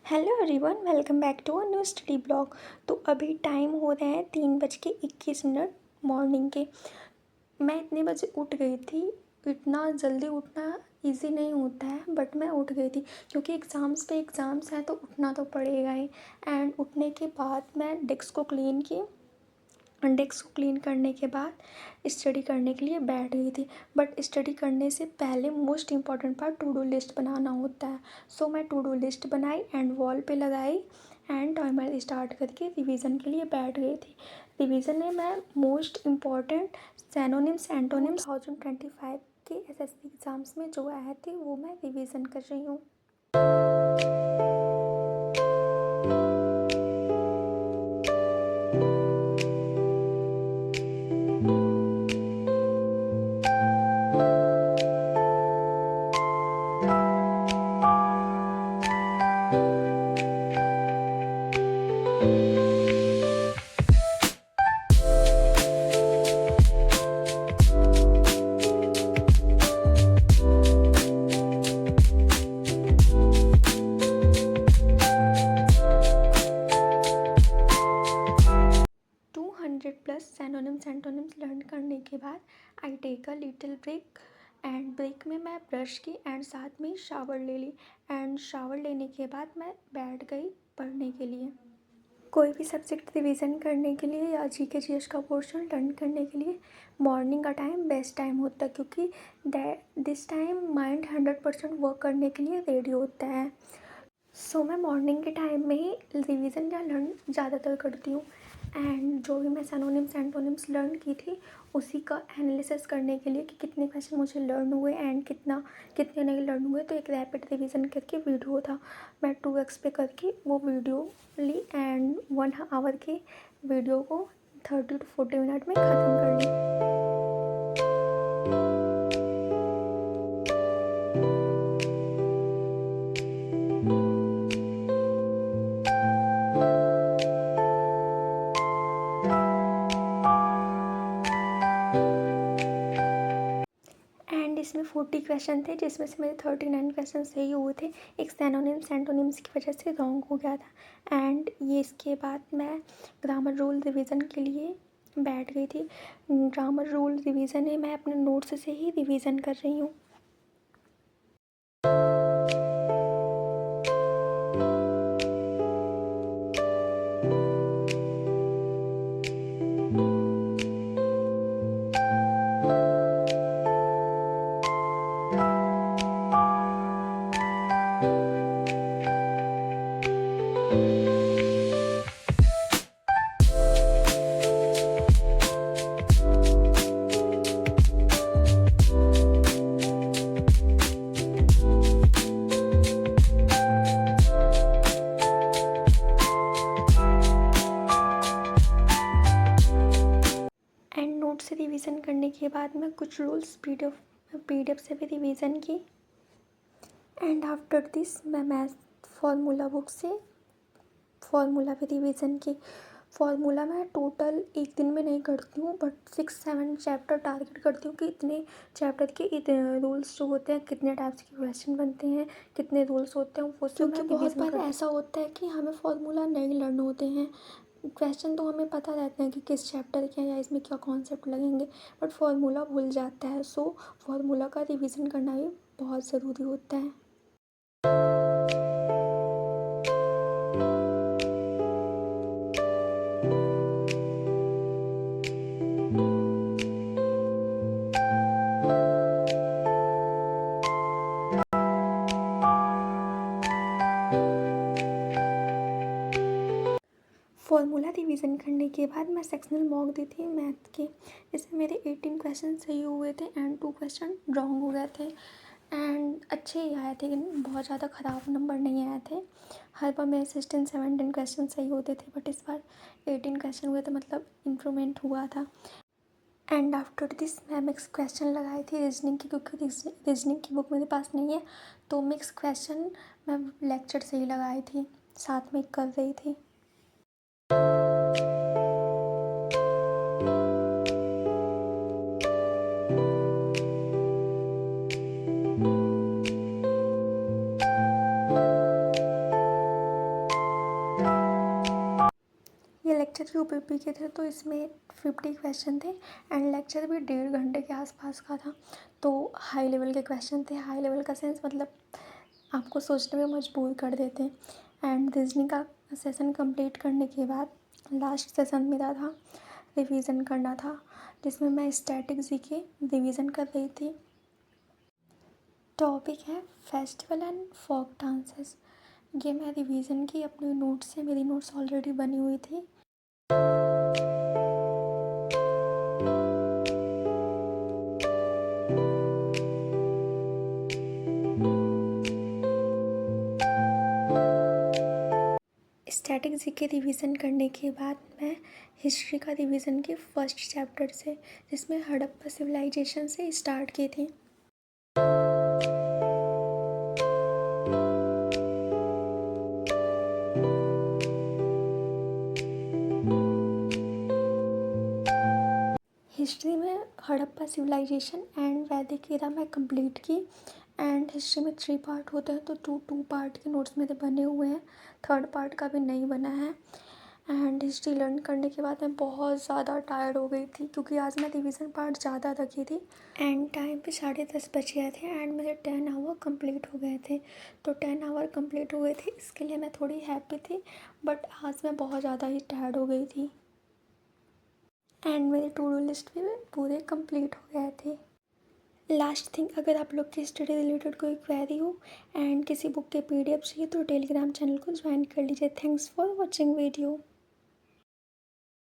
Hello everyone, welcome back to a new study blog. तो अभी time हो रहे हैं 3:21 मॉर्निंग के। मैं इतने बजे उठ गई थी। इतना जल्दी उठना इजी नहीं होता है, बट मैं उठ गई थी क्योंकि एग्ज़ाम्स हैं तो उठना तो पड़ेगा ही। एंड उठने के बाद मैं डेस्क को क्लीन की। डेस्क को क्लीन करने के बाद स्टडी करने के लिए बैठ गई थी। बट स्टडी करने से पहले most important part to do list बनाना होता है। सो मैं टू डू लिस्ट बनाई एंड वॉल पे लगाई एंड टाइमर स्टार्ट करके रिवीजन के लिए बैठ गई थी। रिवीजन में मैं मोस्ट इम्पॉर्टेंट सैनोनिम्स एंटोनिम्स 2025 के एसएससी एग्ज़ाम्स में जो आए थे वो मैं रिवीजन कर रही हूँ। +100 सैनोनिम्स एंटोनिम्स लर्न करने के बाद I take a little break. And break में मैं ब्रश की एंड साथ में शावर ले ली। एंड शावर लेने के बाद मैं बैठ गई पढ़ने के लिए। कोई भी सब्जेक्ट रिवीजन करने के लिए या जीके जीएस का पोर्शन लर्न करने के लिए मॉर्निंग का टाइम बेस्ट टाइम होता है, क्योंकि दिस टाइम माइंड 100% वर्क करने के लिए रेडी होता है। सो मैं मॉर्निंग के टाइम में ही रिवीजन या लर्न ज़्यादातर करती हूँ। एंड जो भी मैं सैनोनिम्स एंटोनिम्स लर्न की थी उसी का एनालिसिस करने के लिए कि कितने क्वेश्चन मुझे लर्न हुए एंड कितने नहीं लर्न हुए, तो एक रैपिड रिवीजन करके वीडियो था। मैं 2x पे करके वो वीडियो ली एंड 1 आवर के वीडियो को 30 to 40 मिनट में ख़त्म कर ली। एंड इसमें 40 क्वेश्चन थे, जिसमें से मेरे 39 क्वेश्चन सही हुए थे। एक सैनोनिम्स एंटोनिम्स की वजह से रॉन्ग हो गया था। एंड ये इसके बाद मैं ग्रामर रूल रिवीजन के लिए बैठ गई थी। ग्रामर रूल रिवीजन है, मैं अपने नोट्स से ही रिवीजन कर रही हूँ। एंड नोट से रिवीजन करने के बाद मैं कुछ रूल्स पीडीएफ से भी रिवीजन की। एंड आफ्टर दिस मैं मैथ फार्मूला बुक से फार्मूला भी रिवीजन की। फार्मूला मैं टोटल एक दिन में नहीं करती हूँ, बट 6-7 चैप्टर टारगेट करती हूँ कि इतने चैप्टर के इतने रूल्स जो होते हैं, कितने टाइप्स के क्वेश्चन बनते हैं, कितने रूल्स होते हैं, वो सब क्योंकि बहुत बार ऐसा होता है कि हमें फार्मूला नहीं लर्न होते हैं। क्वेश्चन तो हमें पता रहते हैं कि किस चैप्टर के हैं या इसमें क्या कॉन्सेप्ट लगेंगे, बट फार्मूला भूल जाता है। सो फार्मूला का रिवीजन करना भी बहुत ज़रूरी होता है। फार्मूला रिवीजन करने के बाद मैं सेक्शनल मॉक दी थी मैथ के, जिसमें मेरे 18 क्वेश्चन सही हुए थे एंड 2 क्वेश्चन रॉन्ग हो गए थे। एंड अच्छे ही आए थे, बहुत ज़्यादा ख़राब नंबर नहीं आए थे। हर बार मेरे 16-17 क्वेश्चन सही होते थे, बट इस बार 18 क्वेश्चन हुए थे, मतलब इम्प्रूवमेंट हुआ था। एंड आफ्टर दिस मैं मिक्स क्वेश्चन लगाई थी रीजनिंग की, क्योंकि रीजनिंग की बुक मेरे पास नहीं है, तो मिक्स क्वेश्चन मैं लेक्चर से ही लगाई थी, साथ में कर रही थी। लेक्चर यूपीपी के थे, तो इसमें 50 क्वेश्चन थे एंड लेक्चर भी 1.5 घंटे के आसपास का था। तो हाई लेवल के क्वेश्चन थे। हाई लेवल का सेंस मतलब आपको सोचने में मजबूर कर देते हैं। एंड रीजनिंग का सेशन कंप्लीट करने के बाद लास्ट सेशन मेरा था रिवीजन करना था, जिसमें मैं स्टैटिक जीके रिवीजन कर रही थी। टॉपिक है फेस्टिवल एंड फोक डांसेस। ये मैं रिवीजन की अपने नोट्स से, मेरी नोट्स ऑलरेडी बनी हुई थी। स्टैटिक जीके रिवीजन करने के बाद मैं हिस्ट्री का रिवीजन की फर्स्ट चैप्टर से, जिसमें हड़प्पा सिविलाइजेशन से स्टार्ट की थी। हिस्ट्री में हड़प्पा सिविलाइजेशन एंड वैदिक एरा में कंप्लीट की। एंड हिस्ट्री में 3 पार्ट होते हैं, तो टू पार्ट के नोट्स मेरे बने हुए हैं, थर्ड पार्ट का भी नहीं बना है। एंड हिस्ट्री लर्न करने के बाद मैं बहुत ज़्यादा टायर्ड हो गई थी, क्योंकि आज मैं रिवीजन पार्ट ज़्यादा रखी थी। एंड टाइम पे 10:30 बज गए थे एंड मेरे 10 आवर कंप्लीट हो गए थे। तो 10 आवर कंप्लीट हो गए थे, इसके लिए मैं थोड़ी हैप्पी थी, बट आज मैं बहुत ज़्यादा ही टायर्ड हो गई थी। एंड मेरे टू डू लिस्ट भी पूरे कंप्लीट हो गए थे। लास्ट थिंग, अगर आप लोग की स्टडी रिलेटेड कोई क्वेरी हो एंड किसी बुक के PDF चाहिए तो टेलीग्राम चैनल को ज्वाइन कर लीजिए। Thanks for watching video.